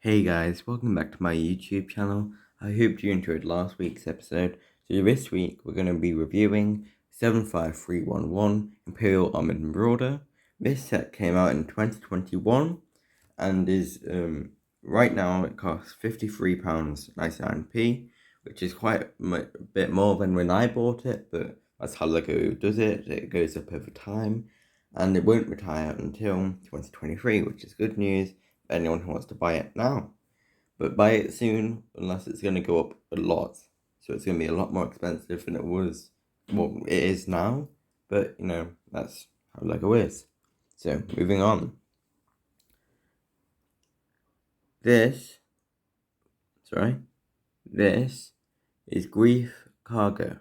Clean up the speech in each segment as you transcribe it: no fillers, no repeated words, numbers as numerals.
Hey guys, welcome back to my YouTube channel. I hope you enjoyed last week's episode. So this week we're going to be reviewing 75311 Imperial Armored Marauder. This set came out in 2021 and is right now it costs £53.99p, which is quite a bit more than when I bought it, but that's how LEGO does it. It goes up over time and it won't retire until 2023, which is good news. Anyone who wants to buy it now, but buy it soon, unless it's going to go up a lot. So it's going to be a lot more expensive than it was, well, it is now, but you know, that's how LEGO is. So moving on. This is Grief Cargo.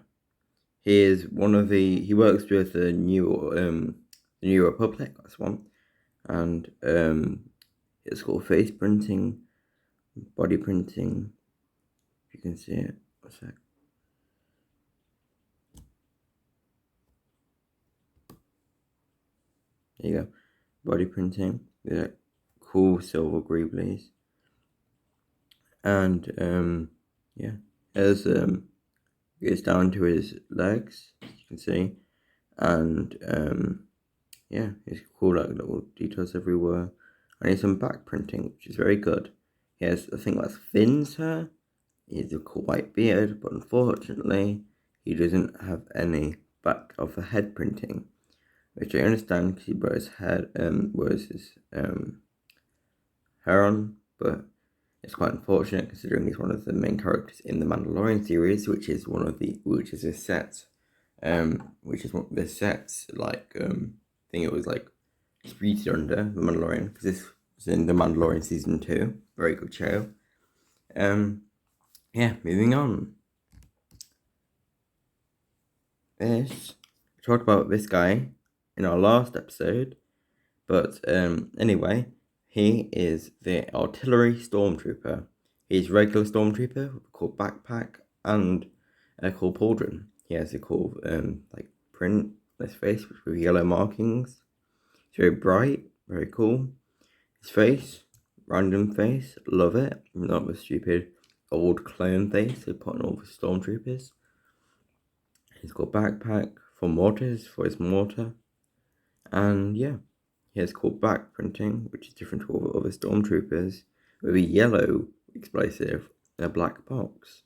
He works with the New Republic, that's one, and it's called face printing, body printing, if you can see it. A sec. There you go. Body printing. Yeah, cool silver greeblies. And yeah, as gets down to his legs, as you can see, and yeah, it's cool, like little details everywhere. And he's some back printing, which is very good. He has, I think that's fins here. He has a cool white beard, but unfortunately, he doesn't have any back of the head printing, which I understand because he wears his hair on, but it's quite unfortunate considering he's one of the main characters in the Mandalorian series, which is this set, which is one of the sets, like, I think it was like Streets Under the Mandalorian, because this was in the Mandalorian season 2, very good show. Yeah, moving on. We talked about this guy in our last episode, but anyway, he is the artillery stormtrooper. He's regular stormtrooper, called backpack, and a cool pauldron. He has a cool like print on his face with yellow markings. It's very bright, very cool. His face, random face, love it. Not the stupid old clone face they put on all the stormtroopers. He's got backpack for mortars, for his mortar, and yeah. He has called back printing, which is different to all the other stormtroopers, with a yellow explosive in a black box.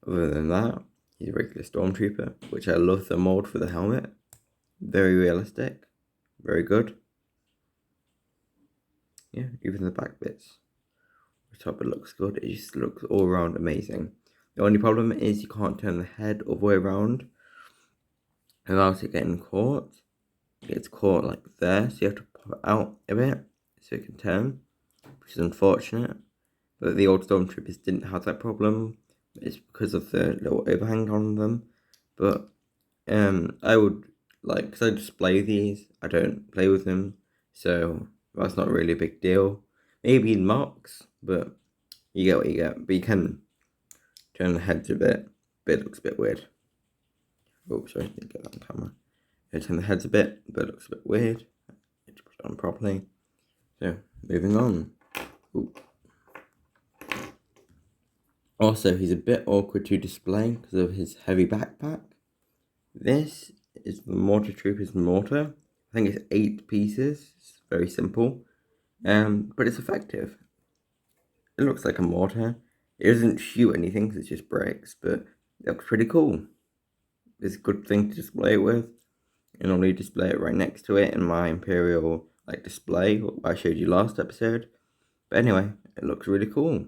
Other than that, he's a regular stormtrooper, which I love the mold for the helmet. Very realistic, very good. Yeah, even the back bits. The top it looks good, it just looks all around amazing. The only problem is you can't turn the head all the way around without it getting caught. It gets caught like there, so you have to pop it out a bit so it can turn, which is unfortunate. But the old stormtroopers didn't have that problem. It's because of the little overhang on them. But I would like, because I display these, I don't play with them, so that's not really a big deal. Maybe in mocks, but you get what you get. But you can turn the heads a bit, but it looks a bit weird. Oh, sorry, didn't get that on camera. I turn the heads a bit, but it looks a bit weird. I need to put it on properly. So, moving on. Ooh. Also, he's a bit awkward to display because of his heavy backpack. This is the Mortar Trooper's mortar. I think it's 8 pieces. It's very simple, but it's effective. It looks like a mortar. It doesn't shoot anything because it just breaks, but it looks pretty cool. It's a good thing to display it with. I normally display it right next to it in my Imperial like display I showed you last episode. But anyway, it looks really cool.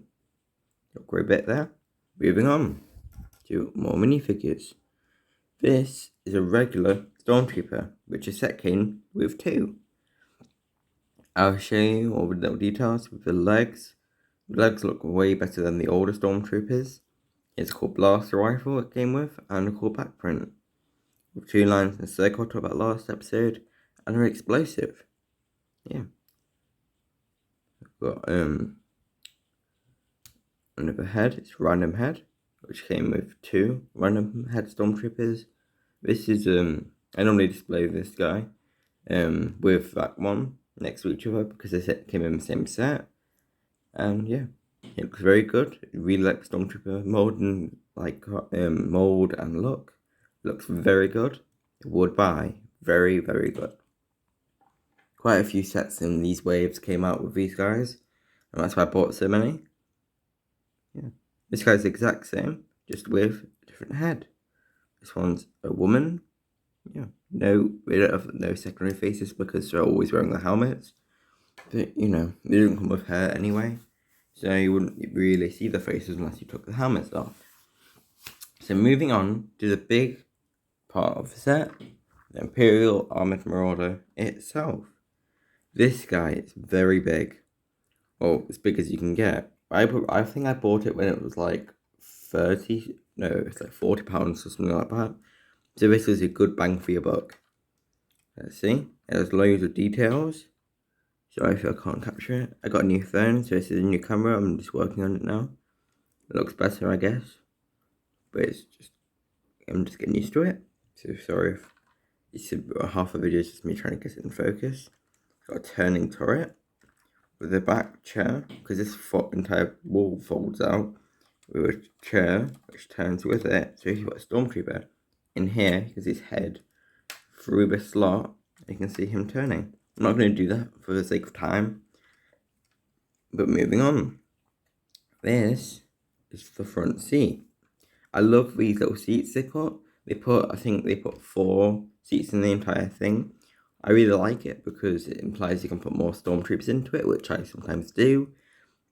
Got a great bit there. Moving on to more minifigures. This is a regular Stormtrooper, which is set came with 2. I'll show you all the little details with the legs. The legs look way better than the older Stormtroopers. It's a cool blaster rifle it came with, and a cool back print. With 2 lines in a circle, talked about last episode, and an explosive. Yeah. I've got another head, it's random head, which came with 2 random head stormtroopers. This is I normally display this guy with that one, next to each other because they came in the same set. And yeah, it looks very good. I really like Stormtrooper mold and mold and look. Looks very good. Would buy. Very, very good. Quite a few sets in these waves came out with these guys, and that's why I bought so many. Yeah, this guy's the exact same, just with a different head. This one's a woman. Yeah, we don't have no secondary faces because they're always wearing the helmets. But you know, they don't come with hair anyway, so you wouldn't really see the faces unless you took the helmets off. So moving on to the big part of the set, the Imperial Armoured Marauder itself. This guy is very big. Well, as big as you can get. I think I bought it when it was like it's like £40 or something like that. So this is a good bang for your buck. Let's see. There's loads of details. Sorry if I can't capture it. I got a new phone, so this is a new camera. I'm just working on it now. It looks better, I guess. But I'm just getting used to it. So sorry if it's half a video is just me trying to get it in focus. Got a turning turret with a back chair, because this entire wall folds out with a chair which turns with it. So if you've got a Stormtrooper in here, you can see his head through the slot, you can see him turning. I'm not going to do that for the sake of time. But moving on. This is the front seat. I love these little seats they put. I think they put 4 seats in the entire thing. I really like it because it implies you can put more Stormtroopers into it, which I sometimes do.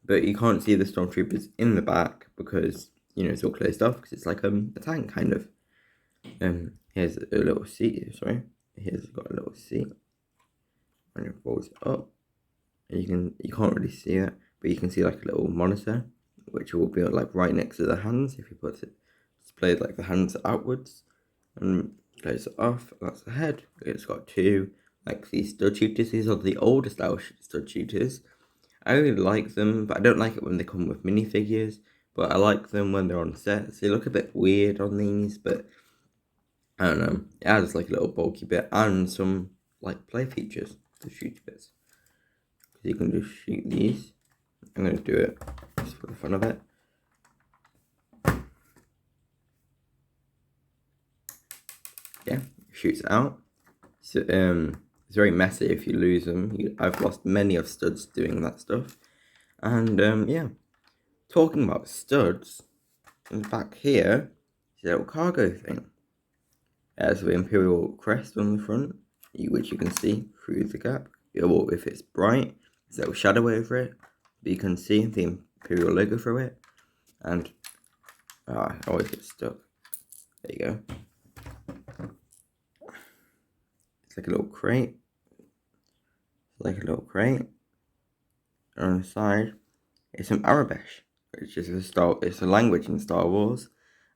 But you can't see the Stormtroopers in the back because, you know, it's all closed off because it's like a tank, kind of. Here's a little seat, sorry. Here's got a little seat. And it folds up. And you can't really see it, but you can see like a little monitor, which will be like right next to the hands if you put it. Displayed like the hands outwards. And close it off, that's the head. It's got 2 like these stud shooters. These are the older style stud shooters. I really like them, but I don't like it when they come with minifigures. But I like them when they're on sets. They look a bit weird on these, but I don't know. It adds like a little bulky bit and some like play features to shoot bits. So you can just shoot these. I'm going to do it just for the fun of it. Yeah, shoots out. So it's very messy if you lose them. I've lost many of studs doing that stuff. And yeah, talking about studs, back here is a little cargo thing. There's the Imperial crest on the front, which you can see through the gap. Or if it's bright, there's a little shadow over it, but you can see the Imperial logo through it. And I always get stuck. There you go. It's like a little crate. And on the side, it's some Arabic, which is it's a language in Star Wars,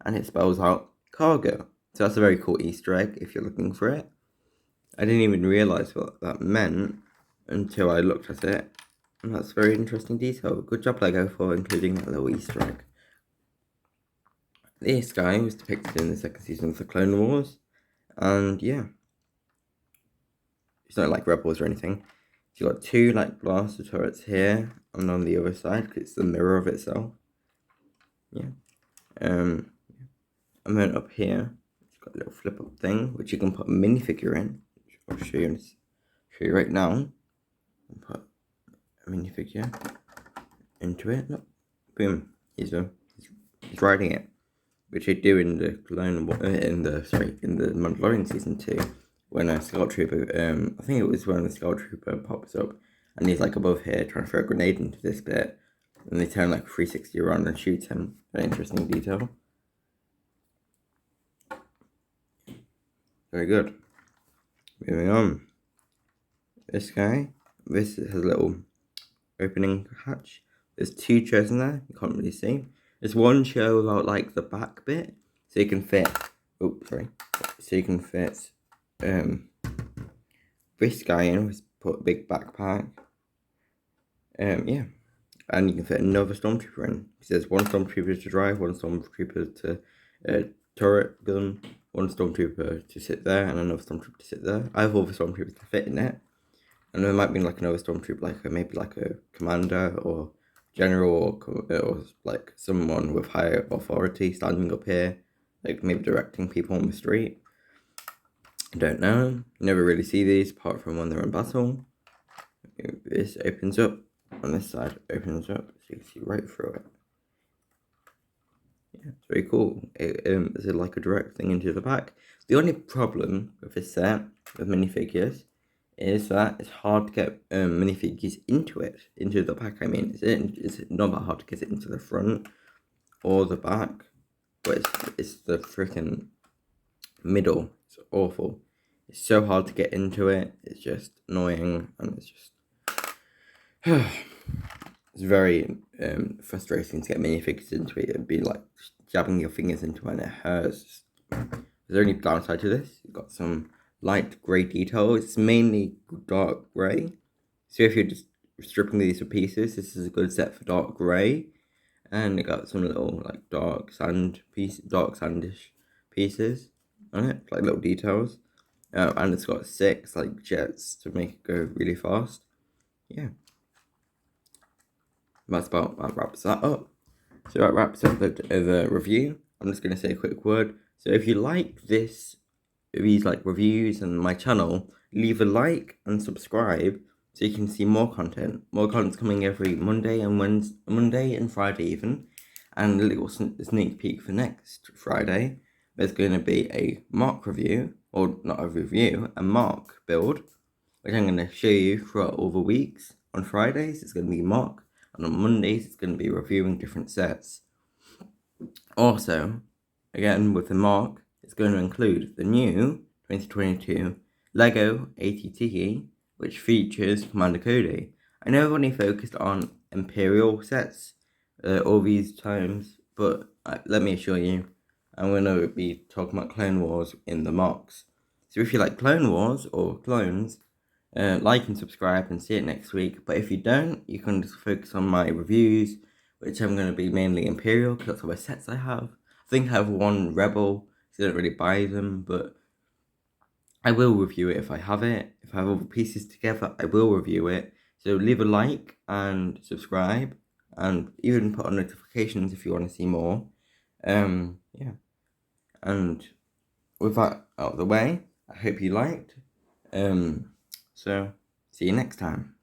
and it spells out cargo. So that's a very cool Easter egg if you're looking for it. I didn't even realise what that meant until I looked at it, and that's a very interesting detail. Good job, LEGO, for including that little Easter egg. This guy was depicted in the 2nd season of the Clone Wars, and yeah, it's not like Rebels or anything. So you've got 2 like blaster turrets here, and on the other side, because it's the mirror of itself. Yeah. And then up here, it's got a little flip up thing, which you can put a minifigure in. I'll show you right now. And put a minifigure into it. Look, boom. He's riding it, which they do in the Mandalorian season 2, when a Scout Trooper, I think it was when the Scout Trooper pops up, and he's like above here trying to throw a grenade into this bit, and they turn like 360 around and shoot him. Very interesting detail. Very good. Moving on. This guy, this has a little opening hatch. There's 2 chairs in there, you can't really see. There's one chair without like the back bit, so you can fit, this guy in with put a big backpack. Yeah, and you can fit another Stormtrooper in. So there's 1 Stormtrooper to drive, 1 Stormtrooper to turret gun, 1 Stormtrooper to sit there, and another Stormtrooper to sit there. I have all the Stormtroopers to fit in it. And there might be like another stormtrooper, like maybe like a commander or general or like someone with higher authority standing up here, like maybe directing people on the street. I don't know. You never really see these apart from when they're in battle. This opens up on this side, opens up so you can see right through it. Yeah, it's very cool. It's like a direct thing into the back. The only problem with this set of minifigures is that it's hard to get minifigures into the back. I mean, it's not that hard to get it into the front or the back, but it's the freaking middle. It's awful. It's so hard to get into it. It's just annoying, and it's just it's very frustrating to get minifigures into it. It'd be like jabbing your fingers into it and it hurts. There's only downside to this. You've got some light grey detail. It's mainly dark grey. So if you're just stripping these to pieces, this is a good set for dark grey. And it got some little like dark sandish pieces on it, like little details. And it's got 6 like jets to make it go really fast. Yeah. That wraps that up. So that wraps up the review. I'm just going to say a quick word. So if you like these like reviews and my channel, leave a like and subscribe so you can see more content. More content's coming every Monday and Friday even. And a little sneak peek for next Friday. There's going to be a Mark review, or not a review, a Mark build, which I'm going to show you throughout all the weeks. On Fridays, it's going to be Mark, and on Mondays, it's going to be reviewing different sets. Also, again, with the Mark, it's going to include the new 2022 LEGO ATTE, which features Commander Cody. I know I've only focused on Imperial sets all these times, but let me assure you, I'm going to be talking about Clone Wars in the Marks. So if you like Clone Wars or clones, like and subscribe and see it next week. But if you don't, you can just focus on my reviews, which I'm going to be mainly Imperial, because that's all the sets I have. I think I have one Rebel, so I don't really buy them, but I will review it if I have it. If I have all the pieces together, I will review it. So leave a like and subscribe, and even put on notifications if you want to see more. Yeah. And with that out of the way, I hope you liked. So see you next time.